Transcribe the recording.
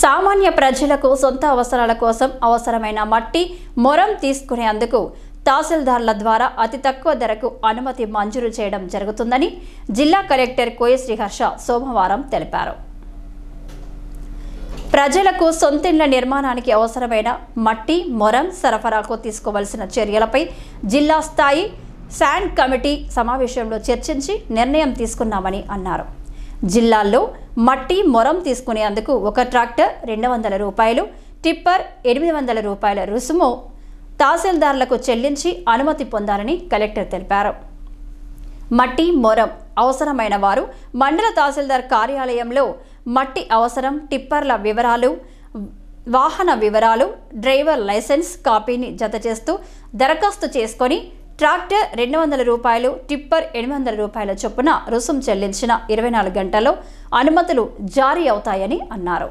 సామాన్య ప్రజలకు సొంత అవసరాల కోసం అవసరమైన మట్టి మొరం తీసుకునేందుకు తహసీల్దార్ల ద్వారా అతి తక్కువ ధరకు అనుమతి మంజూరు చేయడం జరుగుతుందని జిల్లా కలెక్టర్ కోయ శ్రీహర్ష సోమవారం తెలిపారు. ప్రజలకు సొంతిండ్ల నిర్మాణానికి అవసరమైన మట్టి మొరం సరఫరాకు తీసుకోవాల్సిన చర్యలపై జిల్లా స్థాయి శాండ్ కమిటీ సమావేశంలో చర్చించి నిర్ణయం తీసుకున్నామని అన్నారు. జిల్లాల్లో మట్టి మొరం తీసుకునేందుకు ఒక ట్రాక్టర్ 200 రూపాయలు, టిప్పర్ 800 రూపాయల రుసుము తహసీల్దార్లకు చెల్లించి అనుమతి పొందాలని కలెక్టర్ తెలిపారు. మట్టి మొరం అవసరమైన వారు మండల తహసీల్దార్ కార్యాలయంలో మట్టి అవసరం, టిప్పర్ల వివరాలు, వాహన వివరాలు, డ్రైవర్ లైసెన్స్ కాపీని జతచేస్తూ దరఖాస్తు చేసుకొని ట్రాక్టర్ 200 రూపాయలు, టిప్పర్ 800 రూపాయల చొప్పున రుసుము చెల్లించిన 24 గంటల్లో అనుమతులు జారీ అవుతాయని అన్నారు.